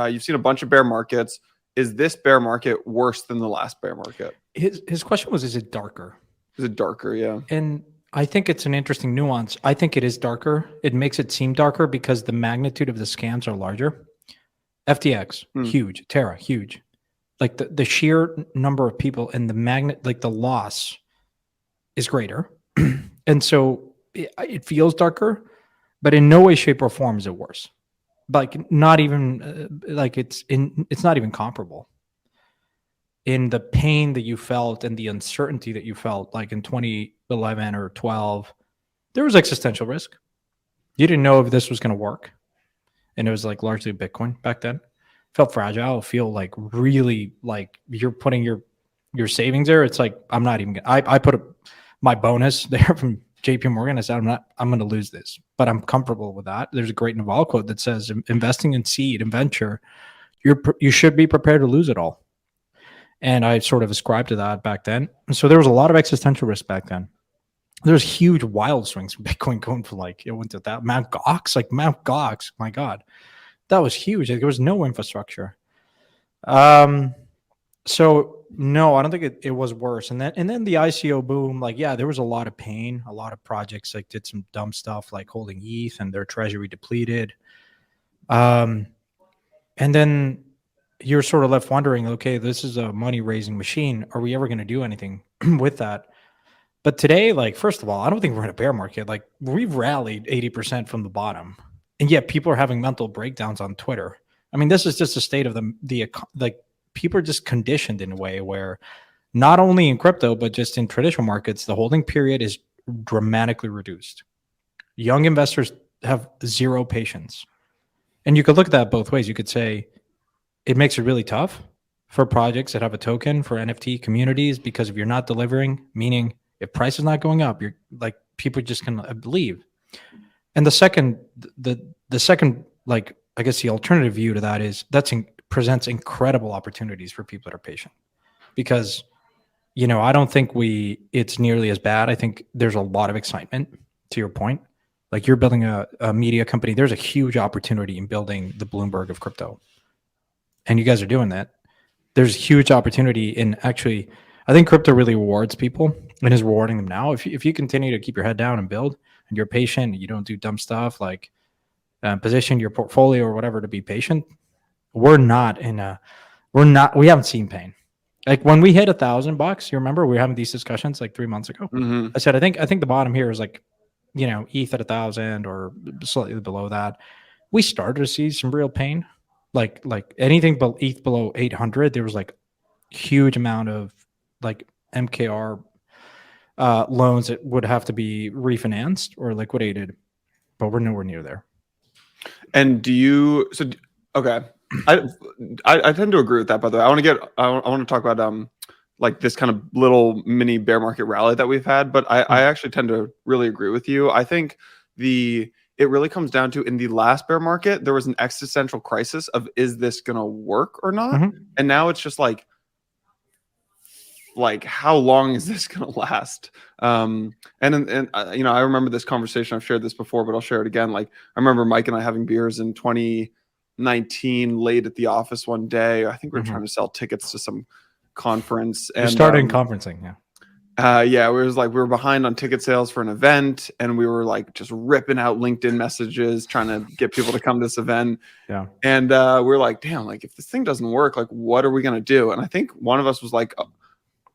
you've seen a bunch of bear markets. Is this bear market worse than the last bear market? His question was, is it darker? Is it darker? Yeah. And I think it's an interesting nuance. I think it is darker. It makes it seem darker because the magnitude of the scams are larger. FTX, huge. Terra, huge. Like the sheer number of people and the loss is greater. And so it feels darker, but in no way, shape, or form is it worse. Like not even it's not even comparable. In the pain that you felt and the uncertainty that you felt, like in 2011 or 12, there was existential risk. You didn't know if this was going to work. And it was like largely Bitcoin back then. Felt fragile, feel like really like you're putting your savings there. It's like, I'm not even gonna, I put my bonus there from JP Morgan. I said, I'm going to lose this, but I'm comfortable with that. There's a great Naval quote that says, investing in seed and venture, you should be prepared to lose it all. And I sort of ascribed to that back then. And so there was a lot of existential risk back then. There's huge wild swings from Bitcoin going from like, it went to that Mount Gox, my God, that was huge. Like, there was no infrastructure. So no, I don't think it was worse. And then the ICO boom, like, yeah, there was a lot of pain. A lot of projects like did some dumb stuff like holding ETH and their treasury depleted. And then you're sort of left wondering, okay, this is a money raising machine. Are we ever going to do anything with that? But today, like, first of all, I don't think we're in a bear market. Like, we've rallied 80% from the bottom, and yet people are having mental breakdowns on Twitter. I mean, this is just a state of the like, people are just conditioned in a way where not only in crypto, but just in traditional markets, the holding period is dramatically reduced. Young investors have zero patience. And you could look at that both ways. You could say it makes it really tough for projects that have a token, for NFT communities, because if you're not delivering, meaning if price is not going up, you're like, people just can leave. And the second, like, I guess the alternative view to that is presents incredible opportunities for people that are patient, because, you know, I don't think it's nearly as bad. I think there's a lot of excitement, to your point. Like, you're building a media company. There's a huge opportunity in building the Bloomberg of crypto. And you guys are doing that. There's huge opportunity in actually, I think crypto really rewards people and is rewarding them now. If you continue to keep your head down and build, and you're patient, and you don't do dumb stuff like position your portfolio or whatever to be patient, we haven't seen pain. Like when we hit $1,000, you remember we were having these discussions like 3 months ago. Mm-hmm. I said, I think the bottom here is like, you know, ETH at 1,000 or slightly below that. We started to see some real pain. Like anything but ETH below 800, there was like huge amount of like MKR loans that would have to be refinanced or liquidated, but we're nowhere near there. And okay, I tend to agree with that. By the way, I want to talk about like this kind of little mini bear market rally that we've had, but I actually tend to really agree with you. I think it really comes down to, in the last bear market, there was an existential crisis of, is this going to work or not? Mm-hmm. And now it's just like how long is this going to last? And you know, I remember this conversation. I've shared this before, but I'll share it again. Like, I remember Mike and I having beers in 2019 late at the office one day. I think we were trying to sell tickets to some conference. You started conferencing, yeah. Yeah, we were behind on ticket sales for an event, and we were like just ripping out LinkedIn messages trying to get people to come to this event. Yeah. And we were like, damn, like if this thing doesn't work, like what are we gonna do? And I think one of us was like,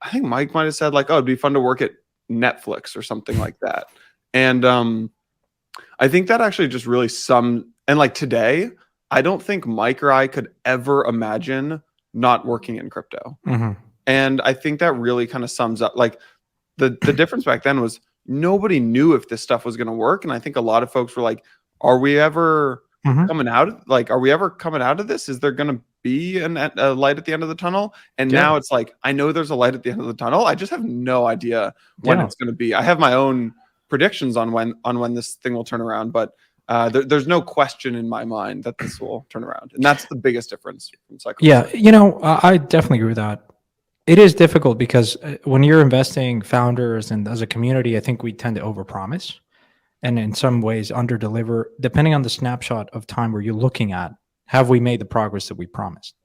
I think Mike might have said like, oh, it'd be fun to work at Netflix or something like that. And I think that actually just really and like today, I don't think Mike or I could ever imagine not working in crypto. Mm-hmm. And I think that really kind of sums up, like, the difference back then was nobody knew if this stuff was going to work. And I think a lot of folks were like, are we ever coming out? Like, are we ever coming out of this? Is there going to be a light at the end of the tunnel? And now it's like, I know there's a light at the end of the tunnel. I just have no idea when it's going to be. I have my own predictions on when this thing will turn around, but there's no question in my mind that this will turn around. And that's the biggest difference from psychology. Yeah, you know, I definitely agree with that. It is difficult because when you're investing founders and as a community, I think we tend to overpromise and in some ways underdeliver, depending on the snapshot of time where you're looking at. Have we made the progress that we promised?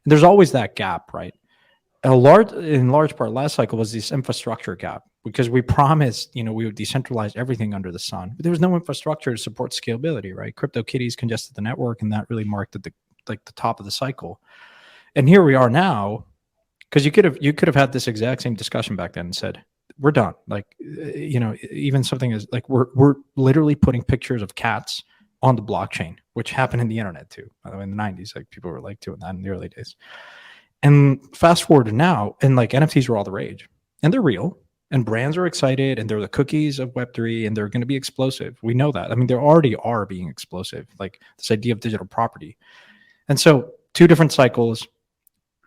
And there's always that gap, right? In large part, last cycle was this infrastructure gap because we promised, we would decentralize everything under the sun, but there was no infrastructure to support scalability, right? CryptoKitties congested the network, and that really marked the top of the cycle. And here we are now, because you could have had this exact same discussion back then and said, we're done. Like, even something is like we're literally putting pictures of cats on the blockchain, which happened in the internet too. By the way, in the 90s, like people were like doing that in the early days. And fast forward to now, and like NFTs are all the rage, and they're real, and brands are excited, and they're the cookies of Web3, and they're going to be explosive. We know that. I mean, they already are being explosive, like this idea of digital property. And so, two different cycles.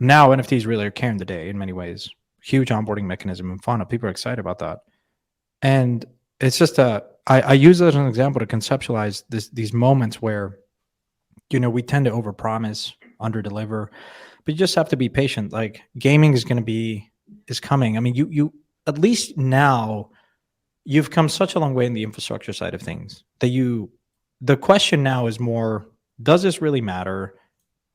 Now NFTs really are carrying the day in many ways. Huge onboarding mechanism and fun. People are excited about that. And it's just I use it as an example to conceptualize these moments where, we tend to overpromise, underdeliver, but you just have to be patient. Like gaming is coming. I mean, you at least now you've come such a long way in the infrastructure side of things that the question now is more, does this really matter?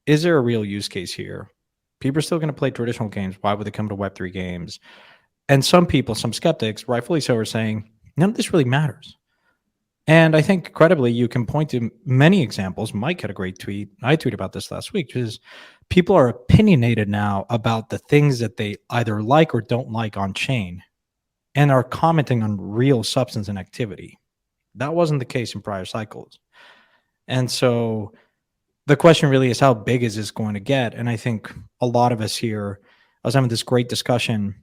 Is there a real use case here? People are still going to play traditional games. Why would they come to Web3 games? And some skeptics, rightfully so, are saying, none of this really matters. And I think credibly, you can point to many examples. Mike had a great tweet. I tweeted about this last week, which is people are opinionated now about the things that they either like or don't like on chain and are commenting on real substance and activity. That wasn't the case in prior cycles. And so the question really is, how big is this going to get? And I think a lot of us here, I was having this great discussion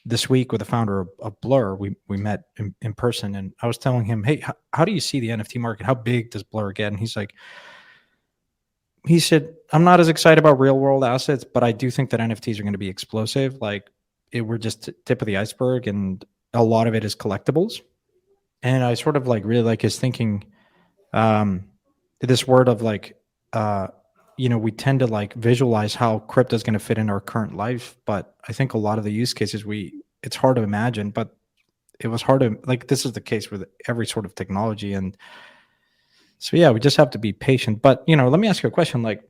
this week with the founder of Blur. We met in person, and I was telling him, hey, how do you see the NFT market? How big does Blur get? And he said, I'm not as excited about real world assets, but I do think that NFTs are going to be explosive. Like we're just tip of the iceberg, and a lot of it is collectibles. And I sort of like really like his thinking, this word of like, we tend to like visualize how crypto is going to fit in our current life. But I think a lot of the use cases it's hard to imagine, but it was hard to like, this is the case with every sort of technology. And so, yeah, we just have to be patient. But, let me ask you a question. Like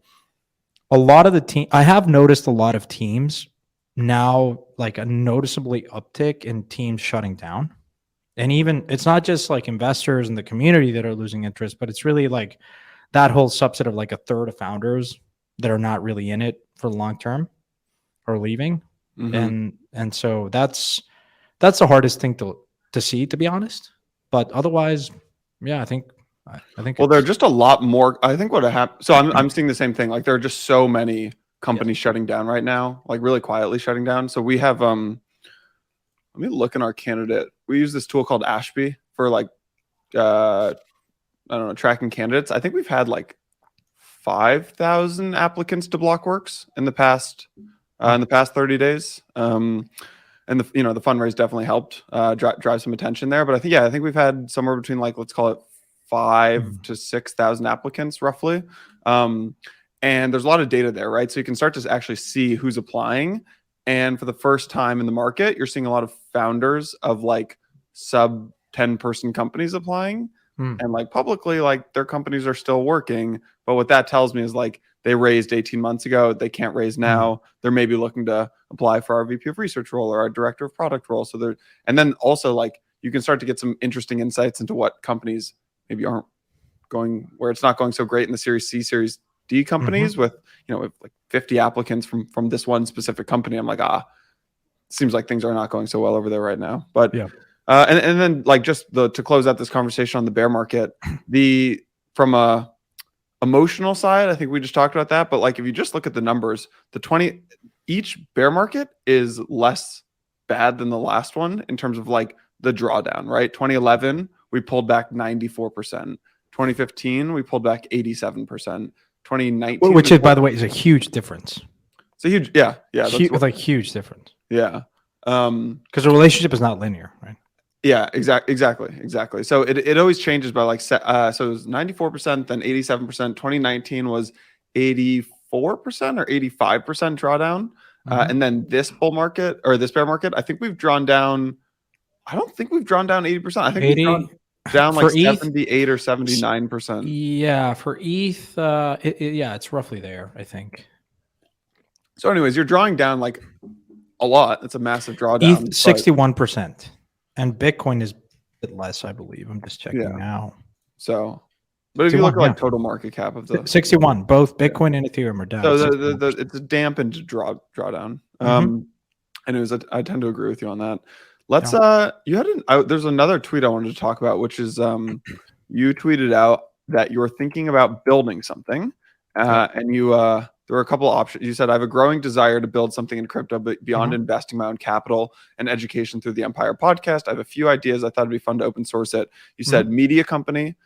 a lot of I have noticed a lot of teams now, like a noticeably uptick in teams shutting down. And even it's not just like investors in the community that are losing interest, but it's really like that whole subset of like a third of founders that are not really in it for the long term are leaving. Mm-hmm. And so that's the hardest thing to see, to be honest. But otherwise, yeah, I think well, there are just a lot more. I think what happened. So I'm seeing the same thing. Like there are just so many companies shutting down right now, like really quietly shutting down. So we have let me look in our candidate. We use this tool called Ashby for like I don't know, tracking candidates. I think we've had like 5,000 applicants to Blockworks in the past 30 days. And the fundraise definitely helped drive some attention there. But I think we've had somewhere between like, let's call it 5,000 to 6,000 applicants roughly. And there's a lot of data there, right? So you can start to actually see who's applying. And for the first time in the market, you're seeing a lot of founders of like sub 10-person companies applying. And like publicly, like their companies are still working. But what that tells me is like they raised 18 months ago. They can't raise now. They're maybe looking to apply for our VP of research role or our director of product role. So and then also like you can start to get some interesting insights into what companies maybe aren't going, where it's not going so great in the Series C, Series D companies with like 50 applicants from this one specific company. I'm like, seems like things are not going so well over there right now. But yeah. And then like just to close out this conversation on the bear market, from a emotional side, I think we just talked about that. But like if you just look at the numbers, each bear market is less bad than the last one in terms of like the drawdown, right? 2011, we pulled back 94%. 2015, we pulled back 87%. 2019, which is, by the way, is a huge difference. It's a huge, yeah. It's like huge difference. Yeah. Because the relationship is not linear, right? Yeah, exactly. So it always changes by like, so it was 94%, then 87%. 2019 was 84% or 85% drawdown. And then this bull market or this bear market, I think we've drawn down. I don't think we've drawn down 80%. I think 80. down like For ETH, 78 or 79%. yeah, for ETH, yeah, it's roughly there, I think. So, anyways, you're drawing down like a lot. It's a massive drawdown. ETH 61%, and Bitcoin is a bit less, I believe. I'm just checking now. So, but if you look at 61, like total market cap of the 61, both Bitcoin and Ethereum are down. so it's a dampened drawdown. Anyways, I tend to agree with you on that. Let's you had there's another tweet I wanted to talk about, which is you tweeted out that you were thinking about building something, and you there were a couple of options. You said, I have a growing desire to build something in crypto, but beyond investing my own capital and education through the Empire podcast, I have a few ideas. I thought it'd be fun to open source it. You said media company,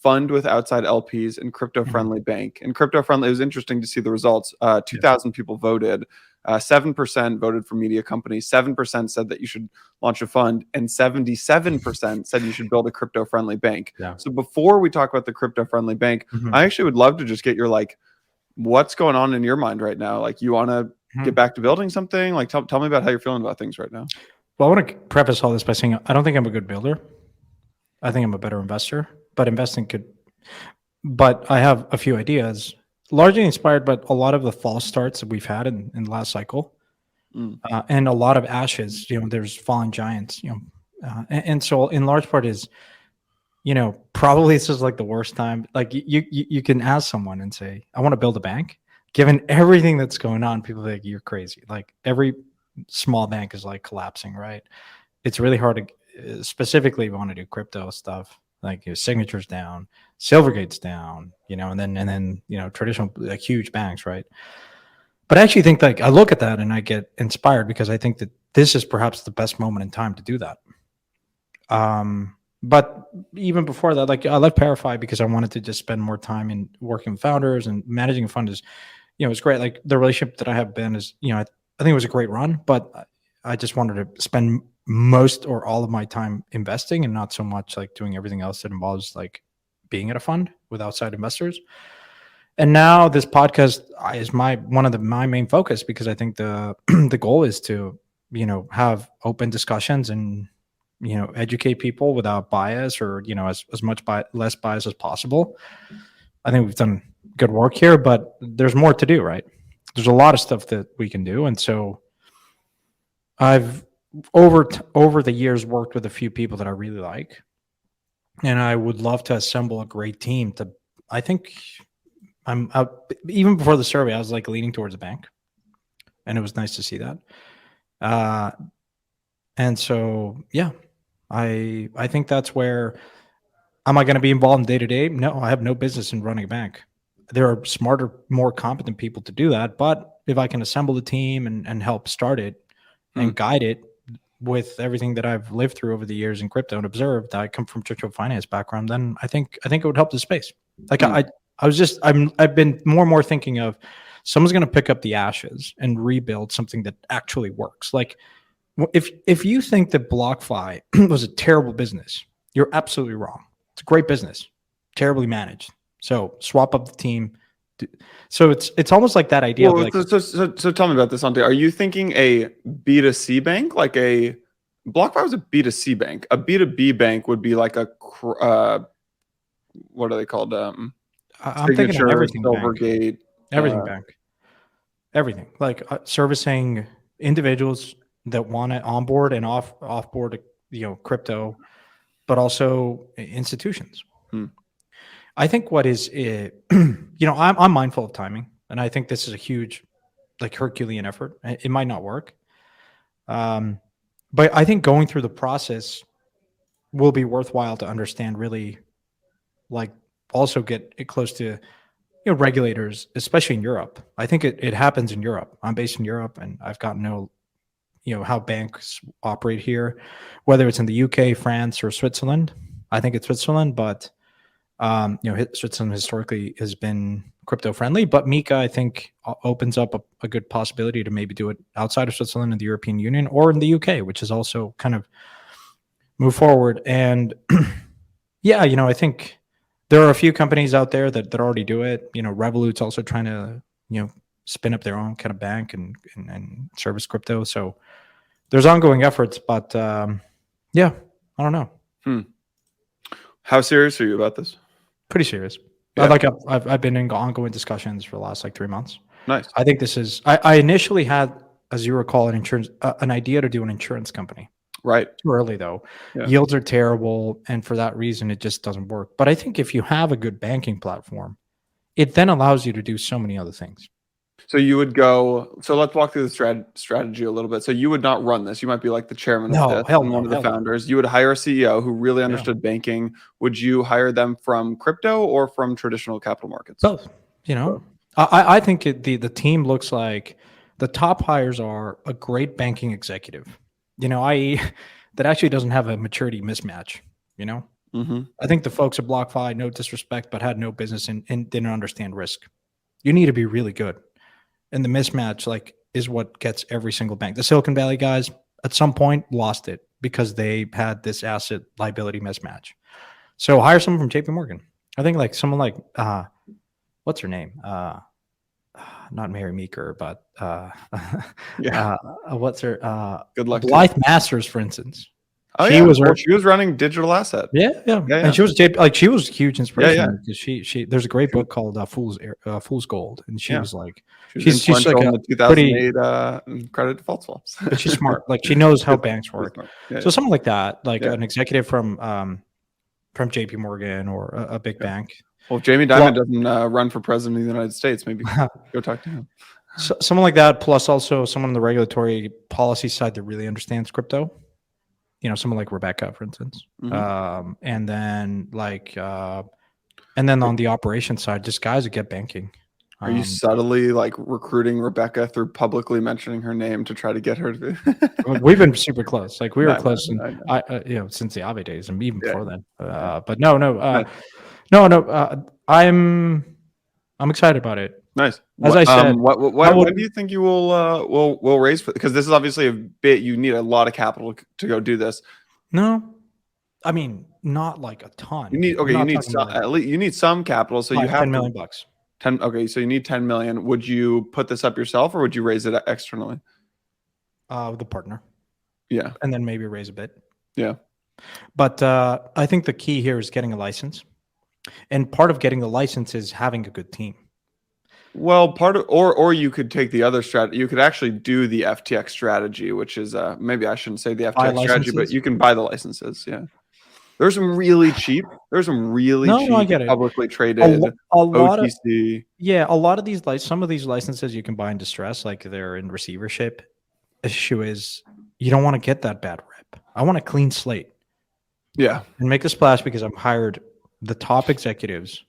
fund with outside LPs, and crypto-friendly bank. And crypto-friendly, it was interesting to see the results. 2,000 people voted. 7% voted for media company. 7% said that you should launch a fund. And 77% said you should build a crypto-friendly bank. Yeah. So before we talk about the crypto-friendly bank, I actually would love to just get your, like, what's going on in your mind right now? Like, you want to get back to building something? Like, tell me about how you're feeling about things right now. Well, I want to preface all this by saying I don't think I'm a good builder. I think I'm a better investor. But I have a few ideas, largely inspired by a lot of the false starts that we've had in the last cycle, and a lot of ashes. There's fallen giants. And so in large part is, probably this is like the worst time. Like you can ask someone and say, I want to build a bank. Given everything that's going on, people are like, you're crazy. Like every small bank is like collapsing, right? It's really hard to, specifically if you want to do crypto stuff. Like your signature's down, Silvergate's down, and then traditional like huge banks, right? But I actually think like I look at that and I get inspired because I think that this is perhaps the best moment in time to do that. But even before that, like I left Parify because I wanted to just spend more time in working with founders, and managing a fund is, it's great. Like the relationship that I have been is, I think it was a great run, but I just wanted to spend most or all of my time investing and not so much like doing everything else that involves like being at a fund with outside investors. And now this podcast is my main focus, because I think the the goal is to have open discussions and educate people without bias, or as much less bias as possible. I think we've done good work here, but there's more to do, right? There's a lot of stuff that we can do, and so I've over the years worked with a few people that I really like, and I would love to assemble a great team. I think I'm out. Even before the survey, I was like leaning towards a bank, and it was nice to see that. And so, yeah, I think that's where. Am I going to be involved in day to day? No, I have no business in running a bank. There are smarter, more competent people to do that. But if I can assemble the team and help start it and guide it with everything that I've lived through over the years in crypto and observed, I come from traditional finance background, then I think it would help the space. Like I've been more and more thinking of someone's going to pick up the ashes and rebuild something that actually works. Like if you think that BlockFi was a terrible business, you're absolutely wrong. It's a great business, terribly managed. So swap up the team. So it's almost like that idea. Well, so tell me about this, Santiago. Are you thinking a B2C bank, like a BlockFi was a B2C bank? A B2B bank would be like a what are they called? I'm thinking of everything Silvergate, bank, everything like servicing individuals that want to onboard and offboard, crypto, but also institutions. I think what is, I'm mindful of timing, and I think this is a huge, like Herculean effort. It might not work. But I think going through the process will be worthwhile to understand, really, like also get it close to, regulators, especially in Europe. I think it happens in Europe. I'm based in Europe, and I've gotten to know, how banks operate here, whether it's in the UK, France, or Switzerland. I think it's Switzerland, but Switzerland historically has been crypto friendly, but Mika, I think, opens up a good possibility to maybe do it outside of Switzerland in the European Union or in the UK, which is also kind of move forward. And yeah, I think there are a few companies out there that already do it. Revolut's also trying to, spin up their own kind of bank and service crypto. So there's ongoing efforts, but yeah, I don't know. How serious are you about this? Pretty serious. Yeah. I've been in ongoing discussions for the last like 3 months. Nice. I think this is. I initially had, as you recall, an idea to do an insurance company. Right. Too early though. Yeah. Yields are terrible, and for that reason, it just doesn't work. But I think if you have a good banking platform, it then allows you to do so many other things. So you would go. So let's walk through the strategy a little bit. So you would not run this. You might be like the chairman of this and one of the founders. You would hire a CEO who really understood banking. Would you hire them from crypto or from traditional capital markets? Both. I think the team looks like the top hires are a great banking executive. I.e., that actually doesn't have a maturity mismatch. I think the folks at BlockFi, no disrespect, but had no business and didn't understand risk. You need to be really good. And the mismatch is what gets every single bank. The Silicon Valley guys at some point lost it because they had this asset liability mismatch. So hire someone from JP Morgan. I think someone like what's her name? Not Mary Meeker, but what's her? Good luck. Blythe Masters, for instance. Oh, she was running digital asset. Yeah. And she was she was huge inspiration because she there's a great book called Fool's Gold, and she was like she's like in the 2008 credit default swaps. But she's smart. She knows how banks work. So something like that, an executive from JP Morgan or a big bank. Well, if Jamie Dimon doesn't run for president of the United States, maybe go talk to him. So, someone like that, plus also someone on the regulatory policy side that really understands crypto. Someone like Rebecca, for instance. And then on the operation side, just guys that get banking. Are you subtly recruiting Rebecca through publicly mentioning her name to try to get her to? We've been super close. We were close, since the Aave days and even before then. But no. I'm excited about it. Nice. As I said, what do you think you will raise for? Because this is obviously a bit. You need a lot of capital to go do this. No, I mean not a ton. You need some, at least you need some capital. So you have $10 million. 10. Okay, so you need 10 million. Would you put this up yourself or would you raise it externally? With a partner. Yeah, and then maybe raise a bit. Yeah, but I think the key here is getting a license. And part of getting the license is having a good team. Well, or you could take the other strategy. You could actually do the FTX strategy, which is maybe I shouldn't say the FTX strategy, but you can buy the licenses. Yeah, there's some really cheap. There's some really cheap publicly traded OTC. A lot of these some of these licenses you can buy in distress, they're in receivership. Issue is you don't want to get that bad rep. I want a clean slate. Yeah, and make a splash because I've hired the top executives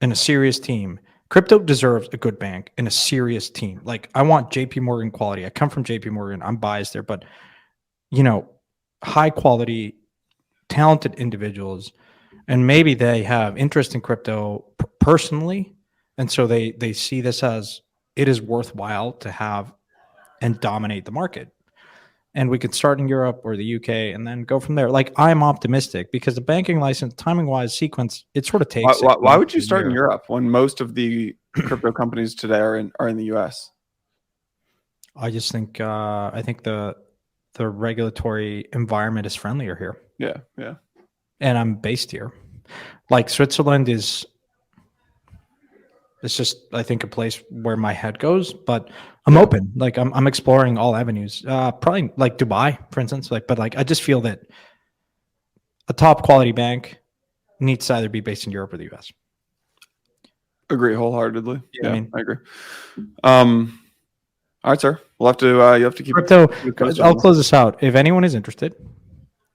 and a serious team. Crypto deserves a good bank and a serious team. I want JP Morgan quality. I come from JP Morgan. I'm biased there, but high quality, talented individuals, and maybe they have interest in crypto personally. And so they see this as it is worthwhile to have and dominate the market. And we could start in Europe or the UK and then go from there. I'm optimistic because the banking license, timing wise, sequence, it sort of takes. Why would you start in Europe when most of the crypto companies today are in the US? I just think I think the regulatory environment is friendlier here. Yeah. And I'm based here. Switzerland is. It's just, I think, a place where my head goes, but I'm open. I'm exploring all avenues. Probably Dubai, for instance. But I just feel that a top quality bank needs to either be based in Europe or the US. Agree wholeheartedly. Yeah, I agree. All right, sir. We'll have to. You have to keep crypto. I'll close this out. If anyone is interested,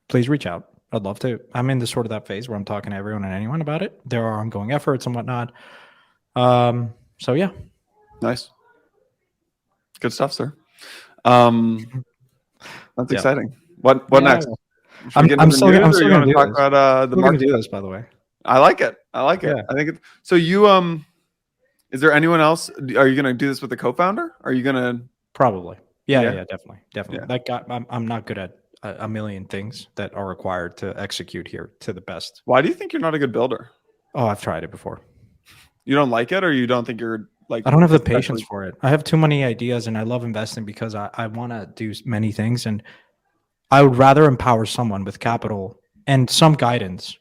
please reach out. I'd love to. I'm in this that phase where I'm talking to everyone and anyone about it. There are ongoing efforts and whatnot. So yeah. Nice. Good stuff, sir. That's exciting. What next? I'm still going to talk about the market. Do this, by the way. I like it. I think it. So you is there anyone else? Are you going to do this with the co-founder? Are you going to probably? Yeah, definitely. Yeah. I'm not good at a million things that are required to execute here to the best. Why do you think you're not a good builder? Oh, I've tried it before. You don't like it, or you don't think you're I don't have the patience for it. I have too many ideas, and I love investing because I want to do many things, and I would rather empower someone with capital and some guidance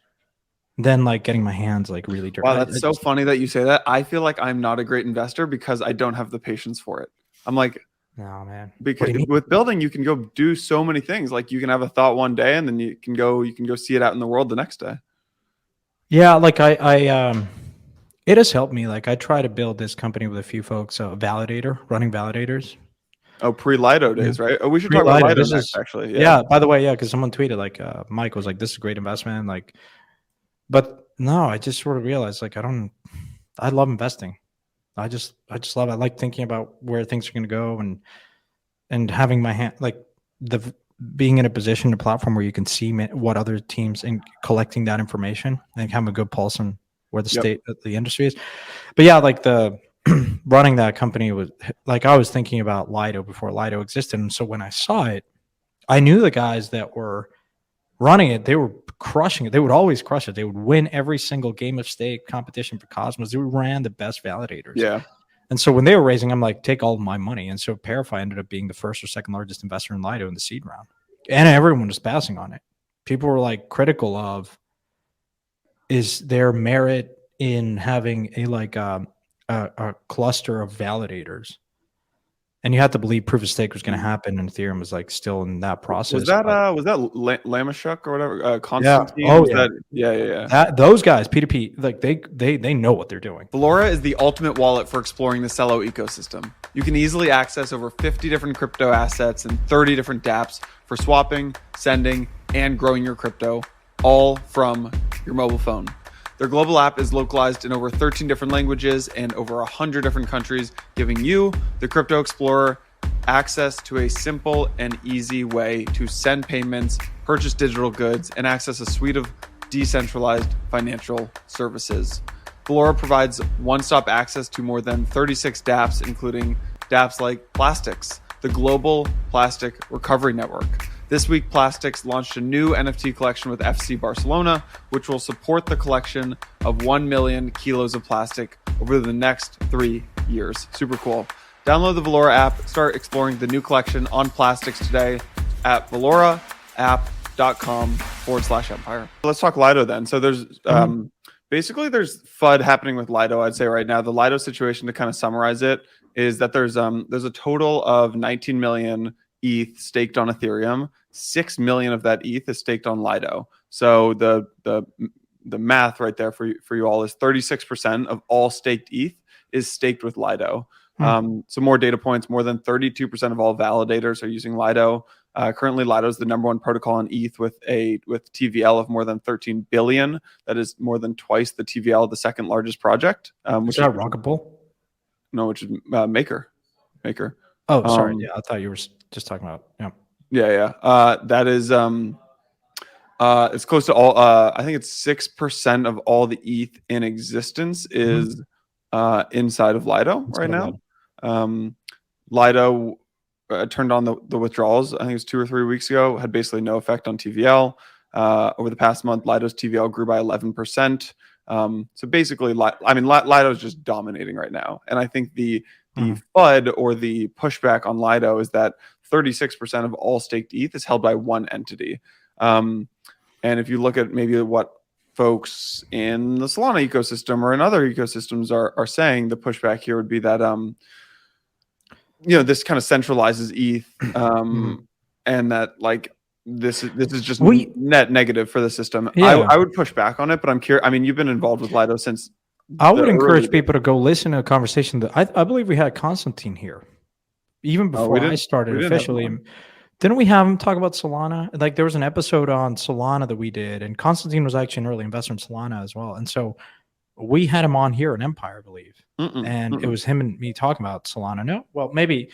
than like getting my hands like really dirty. Wow, that's so funny that you say that. I feel like I'm not a great investor because I don't have the patience for it. I'm like, no, man. because with building, you can go do so many things. Like you can have a thought one day and then you can go see it out in the world the next day. Yeah, like I it has helped me. Like I try to build this company with a few folks, running validators. Oh, pre-Lido days, right? Oh, we should talk about Pre-Lido, Lido this next, is actually. yeah. By the way, yeah, because someone tweeted like Mike was like, "This is a great investment." Like, but no, I just sort of realized like I love investing. I just love it. I like thinking about where things are going to go and having my hand like the being in a position, a platform where you can see what other teams and collecting that information and having a good pulse on where the state of the industry is. But yeah, like the running that company was like I was thinking about Lido before Lido existed, and so when I saw it, I knew the guys that were running it. They were crushing it. They would always crush it. They would win every single game of stake competition for Cosmos. They ran the best validators. Yeah. And so when they were raising, I'm like, take all of my money. And so Parify ended up being the first or second largest investor in Lido in the seed round. And everyone was passing on it. People were like critical of, is there merit in having a cluster of validators? And you had to believe proof of stake was going to happen, and Ethereum was like still in that process. Was that Lamashuk or whatever? Constantine? Yeah. Oh yeah. Yeah. Those guys, P2P, like they know what they're doing. Valora is the ultimate wallet for exploring the Celo ecosystem. You can easily access over 50 different crypto assets and 30 different dApps for swapping, sending, and growing your crypto, all from your mobile phone. Their global app is localized in over 13 different languages and over 100 different countries, giving you, the crypto explorer, access to a simple and easy way to send payments, purchase digital goods, and access a suite of decentralized financial services. Valora provides one-stop access to more than 36 dApps, including dApps like Plastics, the global plastic recovery network. This week, Plastics launched a new NFT collection with FC Barcelona, which will support the collection of 1 million kilos of plastic over the next 3 years. Super cool. Download the Valora app, start exploring the new collection on Plastics today at valoraapp.com/empire. Let's talk Lido then. So there's basically there's FUD happening with Lido, I'd say right now. The Lido situation, to kind of summarize it, is that there's a total of 19 million ETH staked on Ethereum. 6 million of that ETH is staked on Lido. So the math right there for you all is 36% of all staked ETH is staked with Lido. Some more data points. More than 32% of all validators are using Lido. Currently, Lido is the number one protocol on ETH with TVL of more than 13 billion. That is more than twice the TVL of the second largest project. Which is that Rocket Pool? No, which is Maker. Oh, sorry. Yeah, I thought you were just talking about. Yeah. That is it's close to all. I think it's 6% of all the ETH in existence is inside of Lido right now. Lido turned on the withdrawals. I think it was 2 or 3 weeks ago. Had basically no effect on TVL. Over the past month, Lido's TVL grew by 11%. So basically, Lido is just dominating right now. And I think the FUD or the pushback on Lido is that 36% of all staked ETH is held by one entity. And if you look at maybe what folks in the Solana ecosystem or in other ecosystems are saying, the pushback here would be that this kind of centralizes ETH, and that like this is just net negative for the system. Yeah. I would push back on it, but I'm curious. I mean, you've been involved with Lido since. I would encourage people to go listen to a conversation that I believe we had Constantine here, even before I started officially. Didn't we have him talk about Solana? Like there was an episode on Solana that we did, and Constantine was actually an early investor in Solana as well. And so we had him on here in Empire, I believe. It was him and me talking about Solana. No, well, maybe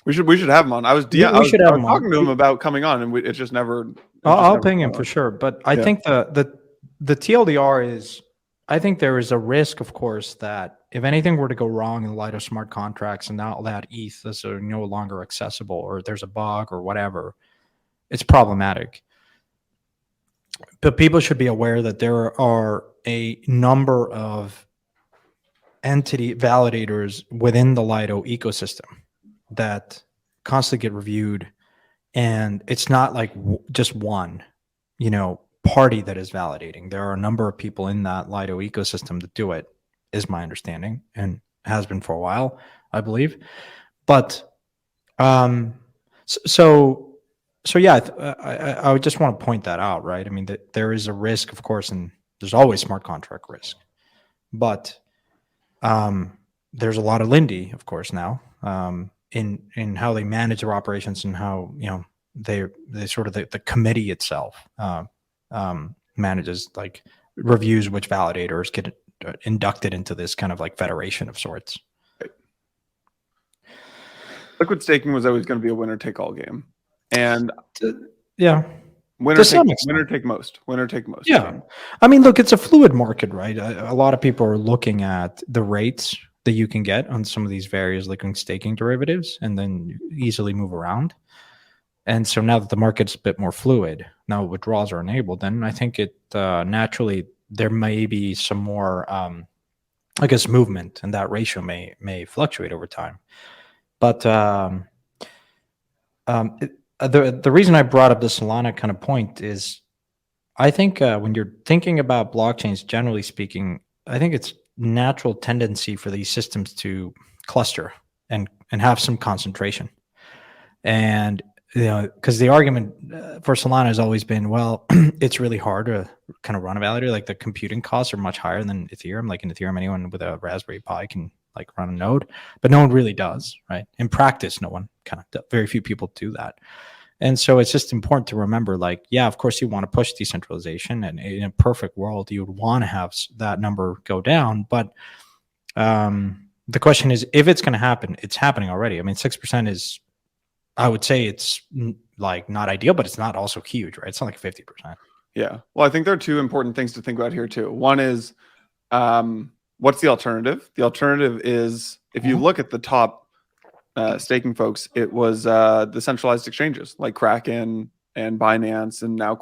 we should have him on. I was talking to him about coming on, and it just never. I'll ping him for sure. But I think the TLDR is, I think there is a risk, of course, that if anything were to go wrong in light of smart contracts and now that ETH is no longer accessible, or there's a bug or whatever, it's problematic. But people should be aware that there are a number of entity validators within the Lido ecosystem that constantly get reviewed, and it's not like just one, party that is validating. There are a number of people in that Lido ecosystem that do it, is my understanding, and has been for a while, I believe. But so yeah, I would just want to point that out, right? I mean, that there is a risk, of course, and there's always smart contract risk, but there's a lot of Lindy, of course, now in how they manage their operations and how they sort of the committee itself manages, like, reviews which validators get inducted into this kind of like federation of sorts. Liquid staking was always going to be a winner take all game, and yeah, winner take most. Yeah, I mean, look, it's a fluid market, right? A lot of people are looking at the rates that you can get on some of these various liquid staking derivatives, and then easily move around. And so now that the market's a bit more fluid, now withdrawals are enabled, then I think it naturally there may be some more, I guess, movement, and that ratio may fluctuate over time. But the reason I brought up the Solana kind of point is, I think when you're thinking about blockchains, generally speaking, I think it's natural tendency for these systems to cluster and have some concentration. And because the argument for Solana has always been, well, it's really hard to kind of run a validator. Like, the computing costs are much higher than Ethereum. Like, in Ethereum, anyone with a Raspberry Pi can like run a node, but no one really does, right? In practice, no one very few people do that. And so it's just important to remember, like, yeah, of course you want to push decentralization, and in a perfect world, you would want to have that number go down. But the question is, if it's going to happen, it's happening already. I mean, 6% is, I would say, it's like not ideal, but it's not also huge, right? It's not like 50%. Yeah. Well, I think there are two important things to think about here too. One is, what's the alternative? The alternative is, if you look at the top staking folks, it was the centralized exchanges like Kraken and Binance, and now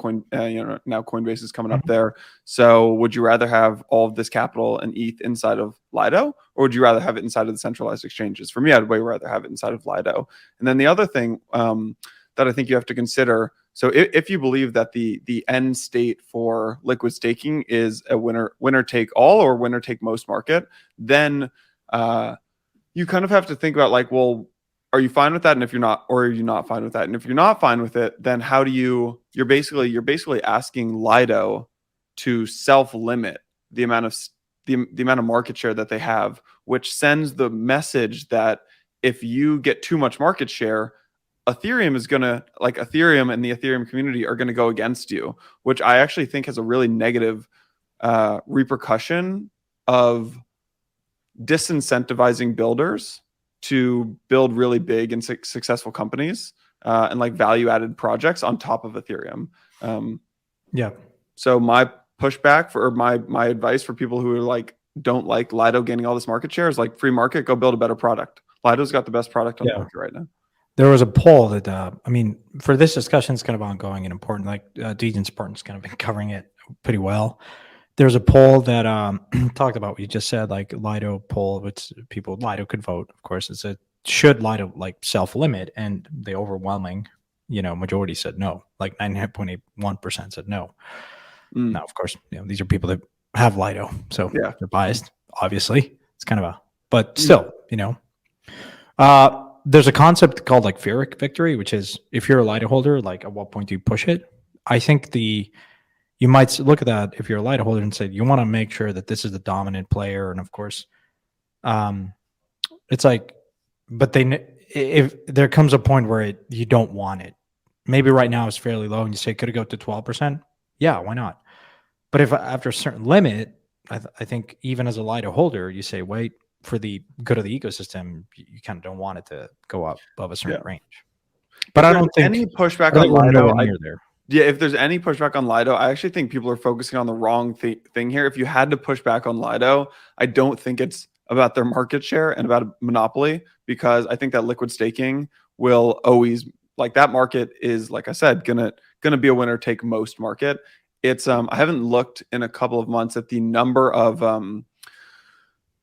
now Coinbase is coming up there. So would you rather have all of this capital and ETH inside of Lido, or would you rather have it inside of the centralized exchanges? For me, I'd way rather have it inside of Lido. And then the other thing that I think you have to consider, so if you believe that the end state for liquid staking is a winner take all or winner take most market, then you kind of have to think about, like, well, are you fine with that? And if you're not, or are you not fine with that? And if you're not fine with it, then how do you're basically asking Lido to self-limit the amount of market share that they have, which sends the message that if you get too much market share, Ethereum and the Ethereum community are going to go against you, which I actually think has a really negative repercussion of disincentivizing builders to build really big and successful companies and like value-added projects on top of Ethereum. Yeah. So my pushback for, or my advice for people who are like, don't like Lido gaining all this market share, is like, free market, go build a better product. Lido's got the best product on the market right now. There was a poll that, I mean, for this discussion, it's kind of ongoing and important. Like, Dejan's partner's kind of been covering it pretty well. There's a poll that talked about what you just said, like Lido poll, which Lido could vote, of course. It said, should Lido like self-limit? And the overwhelming, majority said no. Like 99.81% said no. Now, of course, these are people that have Lido, so they're biased, obviously. It's kind of but still, there's a concept called like Pyrrhic victory, which is, if you're a Lido holder, like, at what point do you push it? I think you might look at that if you're a Lido holder and say, you want to make sure that this is the dominant player. And of course, it's like, but if there comes a point where you don't want it, maybe right now it's fairly low and you say, could it go to 12%? Yeah, why not? But if after a certain limit, I think even as a Lido holder, you say, wait, for the good of the ecosystem, you kind of don't want it to go up above a certain range. But I don't think any pushback on Lido. If there's any pushback on Lido, I actually think people are focusing on the wrong thing here. If you had to push back on Lido, I don't think it's about their market share and about a monopoly, because I think that liquid staking will always, like, that market is, like I said, gonna be a winner take most market. It's I haven't looked in a couple of months at the number of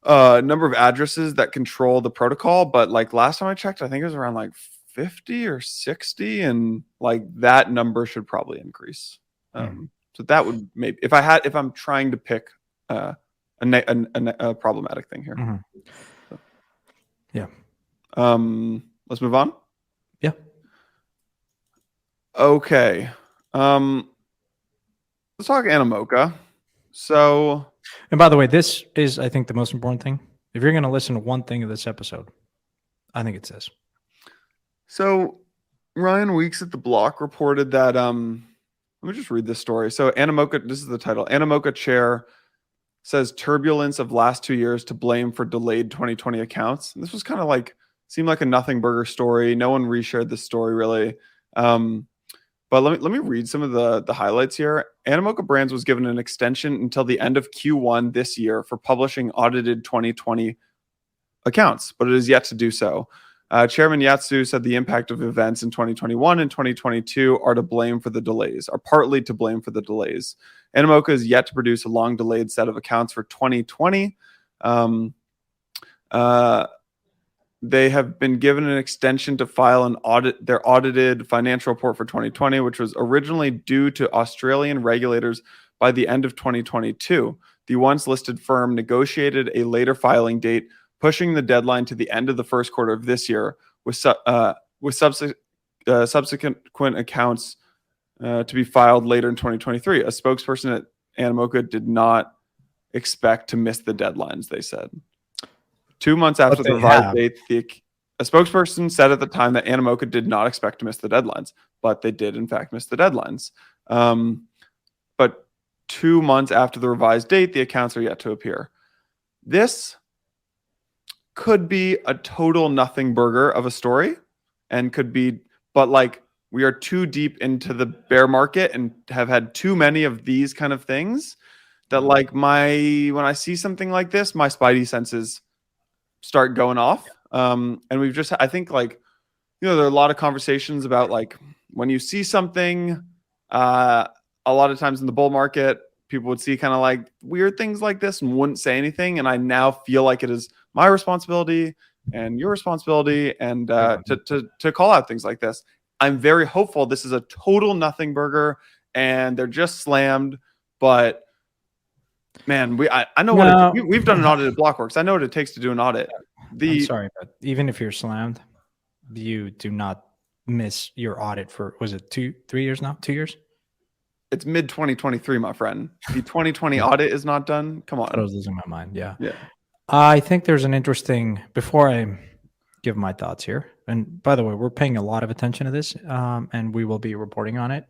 addresses that control the protocol, but like last time I checked, I think it was around like 50 or 60, and like that number should probably increase. So that would maybe if I'm trying to pick a problematic thing here. Mm-hmm. So. Yeah. Let's move on. Yeah. Okay. Let's talk Animoca. So, and by the way, this is, I think, the most important thing. If you're going to listen to one thing of this episode, I think it's this. So Ryan Weeks at the Block reported that let me just read this story. So Animoca, this is the title. Animoca chair says turbulence of last 2 years to blame for delayed 2020 accounts. And this was kind of like seemed like a nothing burger story. No one reshared this story really. But let me read some of the highlights here. Animoca Brands was given an extension until the end of Q1 this year for publishing audited 2020 accounts, but it is yet to do so. Chairman Yatsu said the impact of events in 2021 and 2022 are partly to blame for the delays. Animoca is yet to produce a long delayed set of accounts for 2020. They have been given an extension to file their audited financial report for 2020, which was originally due to Australian regulators by the end of 2022. The once listed firm negotiated a later filing date, pushing the deadline to the end of the first quarter of this year, with subsequent accounts to be filed later in 2023. A spokesperson at Animoca did not expect to miss the deadlines, they said. 2 months after the revised date, a spokesperson said at the time that Animoca did not expect to miss the deadlines, but they did, in fact, miss the deadlines. But 2 months after the revised date, the accounts are yet to appear. This could be a total nothing burger of a story and could be, but like we are too deep into the bear market and have had too many of these kind of things that like when I see something like this, my spidey senses start going off. And we've just, I think like, there are a lot of conversations about like when you see something, a lot of times in the bull market, people would see kind of like weird things like this and wouldn't say anything. And I now feel like it is my responsibility and your responsibility and to call out things like this. I'm very hopeful this is a total nothing burger and they're just slammed, but man, I know we've done an audit at Blockworks. I know what it takes to do an audit. I'm sorry, but even if you're slammed, you do not miss your audit for, was it 3 years now? 2 years? It's mid 2023, my friend. The 2020 audit is not done. Come on. I was losing my mind. Yeah. Yeah. I think there's an interesting, before I give my thoughts here, and by the way, we're paying a lot of attention to this, and we will be reporting on it.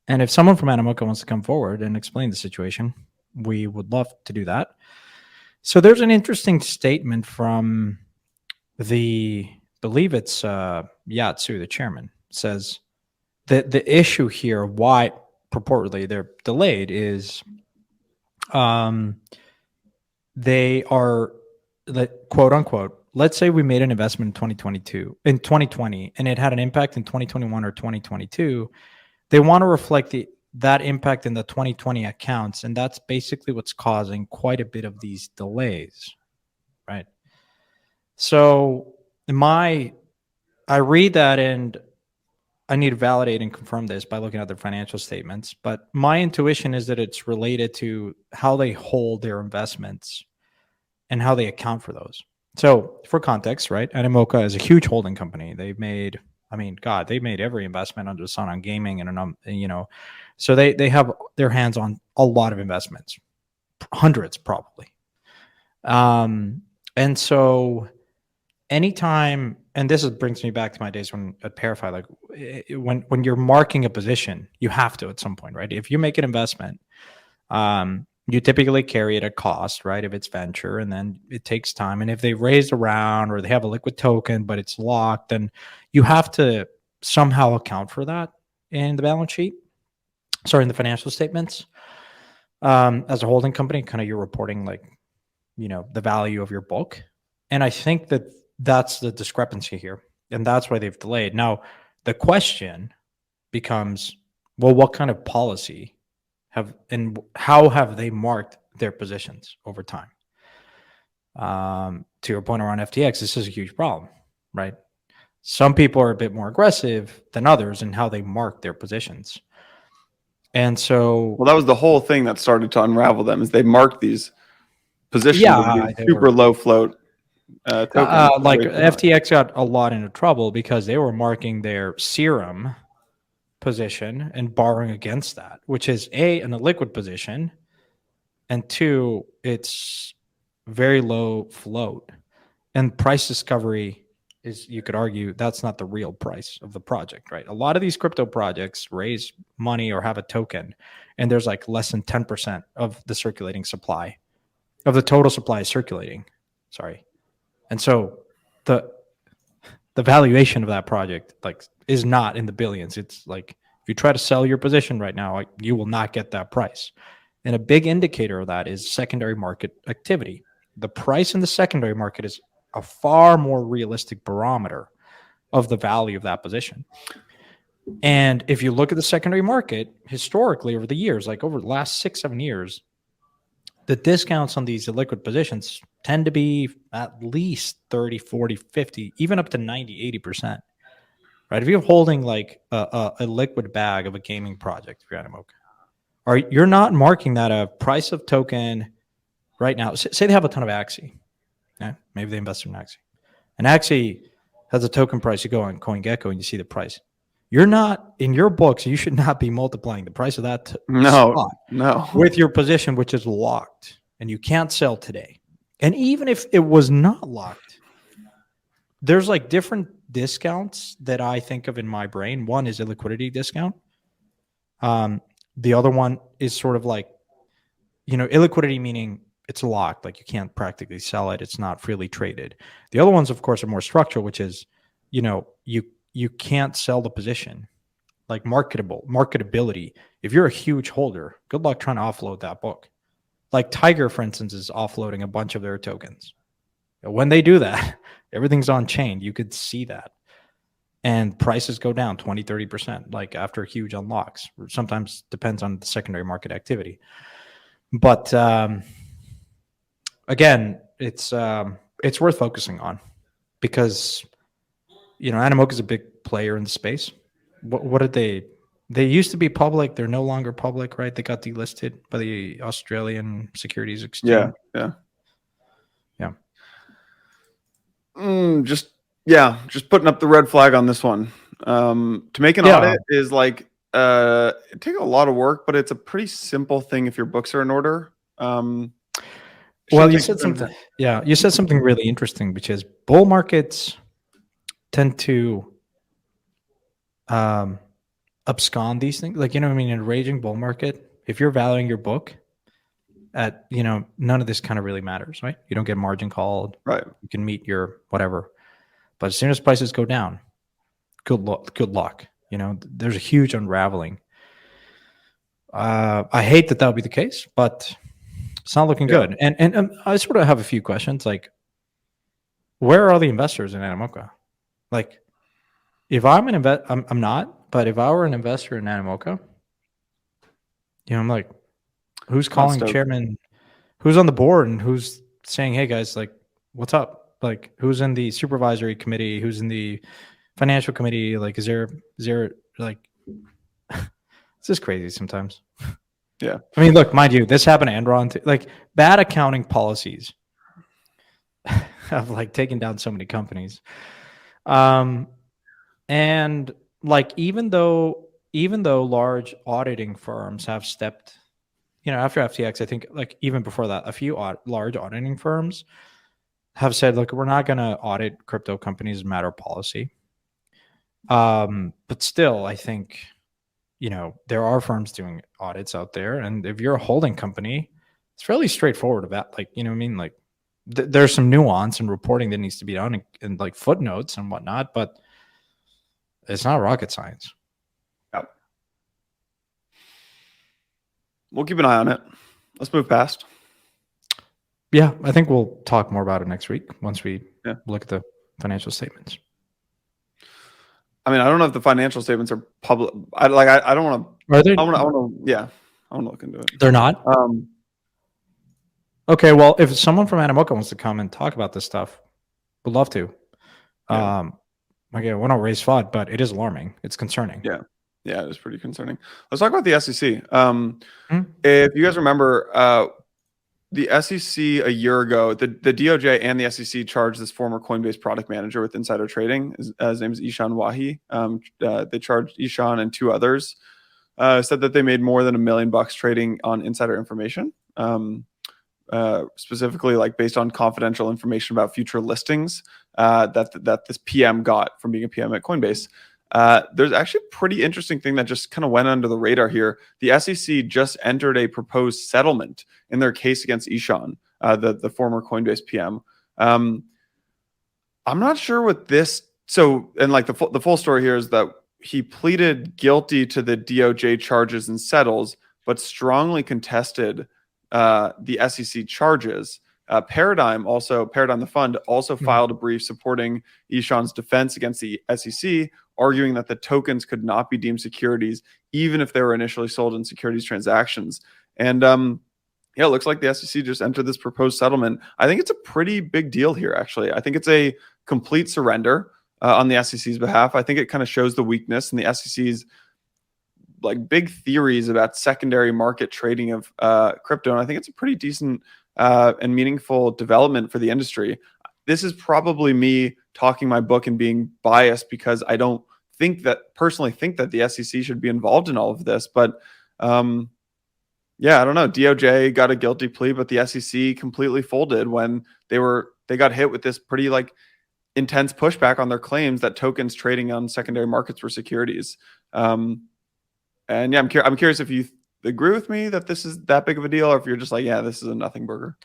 And if someone from Animoca wants to come forward and explain the situation, we would love to do that. So there's an interesting statement from believe it's Yatsu, the chairman, says that the issue here, why purportedly they're delayed, is they are, quote unquote, let's say we made an investment in 2020, and it had an impact in 2021 or 2022. They want to reflect that impact in the 2020 accounts, and that's basically what's causing quite a bit of these delays, right? So I read that, and I need to validate and confirm this by looking at their financial statements, but my intuition is that it's related to how they hold their investments and how they account for those. So for context, right, Animoca is a huge holding company. They've made, they made every investment under the sun on gaming and, so they have their hands on a lot of investments, hundreds probably. And so anytime, and this brings me back to my days at Parify, like when you're marking a position, you have to at some point, right? If you make an investment, you typically carry it at cost, right? If it's venture, and then it takes time. And if they raise a round or they have a liquid token, but it's locked, then you have to somehow account for that in the balance sheet. Sorry, in the financial statements. As a holding company, kind of you're reporting like, the value of your book. And I think that's the discrepancy here. And that's why they've delayed. Now, the question becomes, well, what kind of policy and how have they marked their positions over time? To your point around FTX, this is a huge problem, right? Some people are a bit more aggressive than others in how they mark their positions. And so, Well, that was the whole thing that started to unravel them, is they marked these positions of yeah, these they super were low float tokens. like Way too high. FTX got a lot into trouble because they were marking their serum position and borrowing against that, which is A, an illiquid position, and two, it's very low float. And price discovery is, you could argue, that's not the real price of the project, right? A lot of these crypto projects raise money or have a token, and there's like less than 10% of the circulating supply, of the total supply is circulating. Sorry. And so the valuation of that project like is not in the billions. It's like if you try to sell your position right now, like, you will not get that price. And a big indicator of that is secondary market activity. The price in the secondary market is a far more realistic barometer of the value of that position. And if you look at the secondary market historically over the years, like over the last 6-7 years, the discounts on these illiquid positions tend to be at least 30, 40, 50, even up to 90, 80%. Right? If you're holding like a liquid bag of a gaming project, if you're Animoca, you're not marking that a price of token right now. Say they have a ton of Axie. Okay? Maybe they invest in Axie. And Axie has a token price. You go on CoinGecko and you see the price. You're not, in your books, you should not be multiplying the price of that spot No. with your position, which is locked and you can't sell today. And even if it was not locked, there's like different discounts that I think of in my brain. One is a liquidity discount. The other one is sort of like, illiquidity, meaning it's locked, like you can't practically sell it. It's not freely traded. The other ones, of course, are more structural, which is, you can't sell the position, like marketability. If you're a huge holder, good luck trying to offload that book. Like Tiger, for instance, is offloading a bunch of their tokens. When they do that, everything's on chain. You could see that. And prices go down 20, 30%, like after huge unlocks. Sometimes depends on the secondary market activity. But again, it's worth focusing on because, Animoca is a big player in the space. What did they used to be public. They're no longer public, right? They got delisted by the Australian Securities Exchange. Yeah. Just putting up the red flag on this one. To make an audit is like it takes a lot of work, but it's a pretty simple thing if your books are in order. Well, you said something. Yeah, you said something really interesting, which is bull markets tend to abscond these things. Like, in a raging bull market, if you're valuing your book at, none of this kind of really matters, right? You don't get margin called. Right. You can meet your whatever. But as soon as prices go down, good luck. There's a huge unraveling. I hate that would be the case, but it's not looking good. And I sort of have a few questions. Like, where are all the investors in Animoca? Like, if I'm an I'm not. But if I were an investor in Animoca, I'm like, who's calling chairman? Who's on the board and who's saying, hey guys, like, what's up? Like, who's in the supervisory committee? Who's in the financial committee? Like, is there like, it's just crazy sometimes. Yeah. I mean, look, mind you, this happened to Enron too. Like, bad accounting policies have like taken down so many companies. And like, even though large auditing firms have stepped, after FTX, I think like even before that, a few large auditing firms have said, look, we're not going to audit crypto companies as a matter of policy. But still, I think, there are firms doing audits out there. And if you're a holding company, it's fairly straightforward about, like, like there's some nuance and reporting that needs to be done and like footnotes and whatnot, but it's not rocket science. Yep. We'll keep an eye on it. Let's move past. Yeah, I think we'll talk more about it next week once we look at the financial statements. I mean, I don't know if the financial statements are public. I don't want to. Are they? I want to look into it. They're not. Okay, well, if someone from Animoca wants to come and talk about this stuff, we'd love to. Yeah. Again, we don't raise FUD, but it is alarming. It's concerning. Yeah. Yeah, it was pretty concerning. Let's talk about the SEC. Hmm? If you guys remember, the SEC a year ago, the DOJ and the SEC charged this former Coinbase product manager with insider trading. His name is Ishan Wahi. They charged Ishan and two others. Said that they made more than $1 million trading on insider information, specifically like based on confidential information about future listings that this PM got from being a PM at Coinbase. There's actually a pretty interesting thing that just kind of went under the radar here. The SEC just entered a proposed settlement in their case against Ishan, the former Coinbase PM. I'm not sure what this. So, and like the full story here is that he pleaded guilty to the DOJ charges and settles, but strongly contested the SEC charges. Paradigm the fund also filed a brief supporting Ishan's defense against the SEC, arguing that the tokens could not be deemed securities even if they were initially sold in securities transactions. And yeah, it looks like the SEC just entered this proposed settlement. I think it's a pretty big deal here, actually. I think it's a complete surrender on the SEC's behalf. I think it kind of shows the weakness in the SEC's like big theories about secondary market trading of crypto. And I think it's a pretty decent and meaningful development for the industry. This is probably me talking my book and being biased because I don't personally think that the SEC should be involved in all of this. But yeah, I don't know. DOJ got a guilty plea, but the SEC completely folded when they got hit with this pretty like intense pushback on their claims that tokens trading on secondary markets were securities. And yeah, I'm curious if you agree with me that this is that big of a deal, or if you're just like, yeah, this is a nothing burger.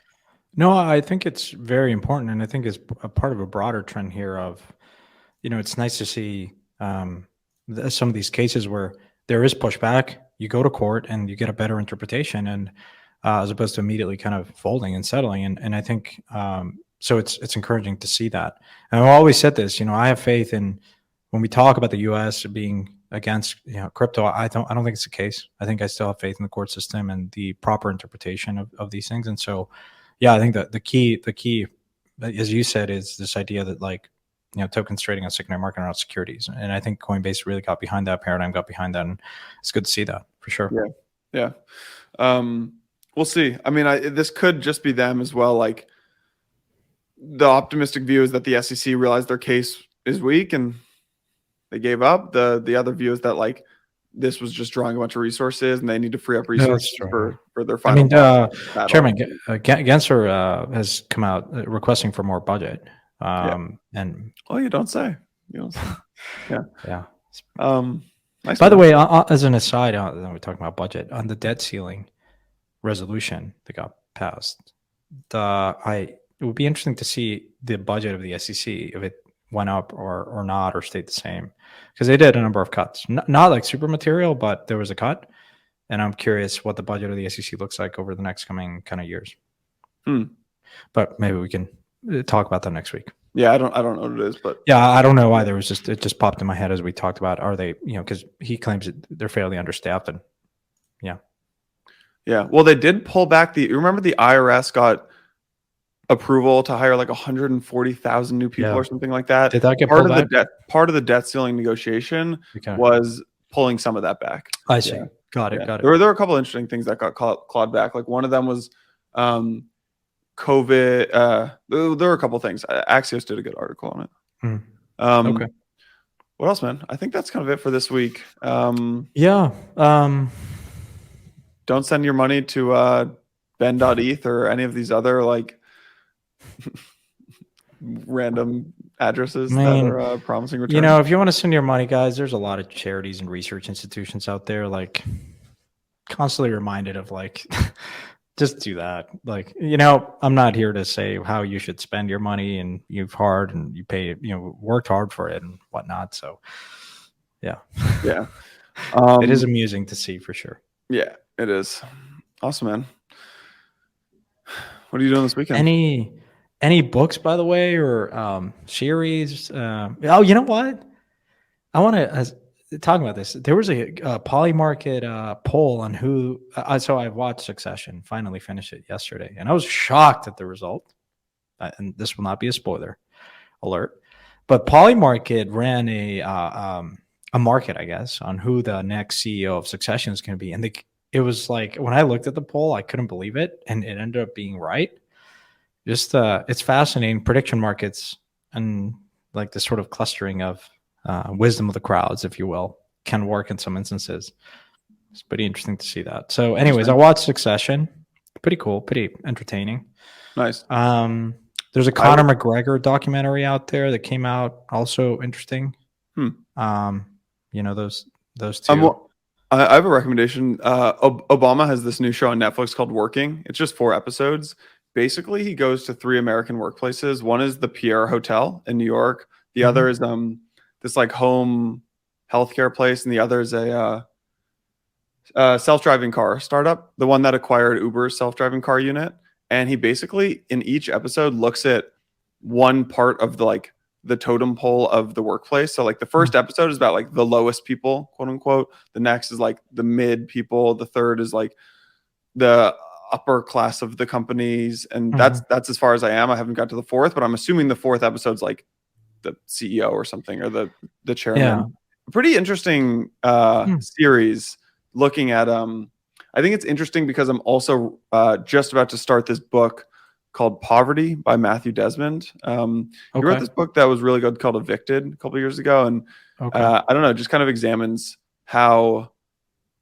No, I think it's very important, and I think it's a part of a broader trend here of, it's nice to see some of these cases where there is pushback. You go to court and you get a better interpretation, and as opposed to immediately kind of folding and settling. And I think so. It's encouraging to see that. And I've always said this. I have faith in when we talk about the U.S. being against crypto. I don't think it's the case. I think I still have faith in the court system and the proper interpretation of these things. And so, yeah, I think that the key, as you said, is this idea that like, tokens trading on secondary market are not securities. And I think Coinbase really got behind that. Paradigm got behind that. And it's good to see that for sure. Yeah. We'll see. I mean, this could just be them as well. Like the optimistic view is that the SEC realized their case is weak and they gave up. The other view is that like this was just drawing a bunch of resources and they need to free up resources for their final. Chairman Gensler has come out requesting for more budget. And you don't say. Yeah. Nice. By the way, as an aside, we're talking about budget on the debt ceiling resolution that got passed. It would be interesting to see the budget of the SEC if it went up or not, or stayed the same, because they did a number of cuts, not like super material, but there was a cut. And I'm curious what the budget of the SEC looks like over the next coming kind of years. But maybe we can talk about that next week. Yeah, I don't know what it is, but yeah, I don't know either. It just popped in my head as we talked about. Are they, because he claims that they're fairly understaffed, and yeah. Well, they did pull back remember the IRS got approval to hire like 140,000 new people or something like that. Did that get part pulled of back? Part of the debt ceiling negotiation was pulling some of that back. I see. Got it. There were a couple of interesting things that got clawed back. Like one of them was COVID. There were a couple of things. Axios did a good article on it. Okay. What else, man? I think that's kind of it for this week. Don't send your money to Ben.eth or any of these other like random addresses that are promising returns. If you want to send your money, guys, there's a lot of charities and research institutions out there. Like, constantly reminded of like, just do that. Like, I'm not here to say how you should spend your money, and you've hard and you pay, worked hard for it and whatnot. So, yeah. It is amusing to see for sure. Yeah, it is. Awesome, man. What are you doing this weekend? Any books, by the way, or series? Oh, you know what? I want to talk about this. There was a Polymarket poll on who. So I watched Succession. Finally finished it yesterday, and I was shocked at the result. And this will not be a spoiler alert, but Polymarket ran a a market, I guess, on who the next CEO of Succession is going to be. And it was like, when I looked at the poll, I couldn't believe it. And it ended up being right. Just, it's fascinating. Prediction markets and like the sort of clustering of wisdom of the crowds, if you will, can work in some instances. It's pretty interesting to see that. So anyways, I watched Succession. Pretty cool, pretty entertaining. Nice. There's a Conor McGregor documentary out there that came out, also interesting. You know, those two. I have a recommendation. Obama has this new show on Netflix called Working. It's just 4 episodes. Basically, he goes to 3 American workplaces. One is the Pierre Hotel in New York. The other is this like home healthcare place, and the other is a self-driving car startup, the one that acquired Uber's self-driving car unit. And he basically, in each episode, looks at one part of the totem pole of the workplace. So like the first episode is about like the lowest people, quote unquote. The next is like the mid people. The third is like the upper class of the companies. And that's as far as I am. I haven't got to the 4th, but I'm assuming the 4th episode's like the CEO or something, or the chairman. Yeah. Pretty interesting series looking at I think it's interesting because I'm also just about to start this book called Poverty by Matthew Desmond. He wrote this book that was really good called Evicted a couple of years ago. And I don't know, just kind of examines how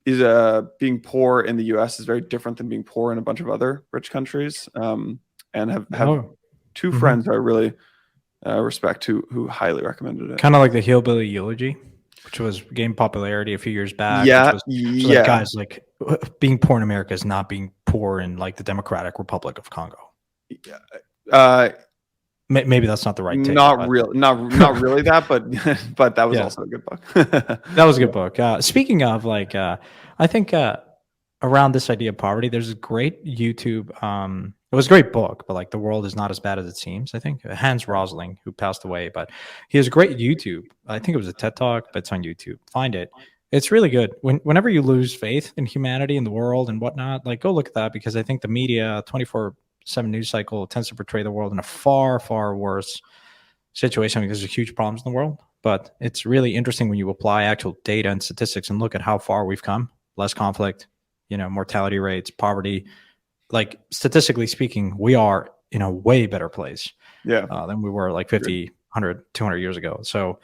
being poor in the US is very different than being poor in a bunch of other rich countries. And have 2 friends who I really respect who highly recommended it. Kind of like the Hillbilly Eulogy, which was gained popularity a few years back. Yeah, like, guys, like being poor in America is not being poor in like the Democratic Republic of Congo. Maybe that's not the right take. Not really that, but that was also a good book. That was a good book. Speaking of, like, I think around this idea of poverty, there's a great YouTube. It was a great book, but like The World is Not as Bad as It Seems. I think Hans Rosling, who passed away, but he has a great YouTube. I think it was a TED Talk, but it's on YouTube. Find it. It's really good. Whenever you lose faith in humanity and the world and whatnot, like go look at that, because I think the media 24/7 news cycle tends to portray the world in a far, far worse situation because there's huge problems in the world. But it's really interesting when you apply actual data and statistics and look at how far we've come. Less conflict, mortality rates, poverty. Like statistically speaking, we are in a way better place than we were like 50, 100, 200 years ago. So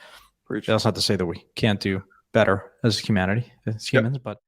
that's not to say that we can't do better as humanity, as humans, but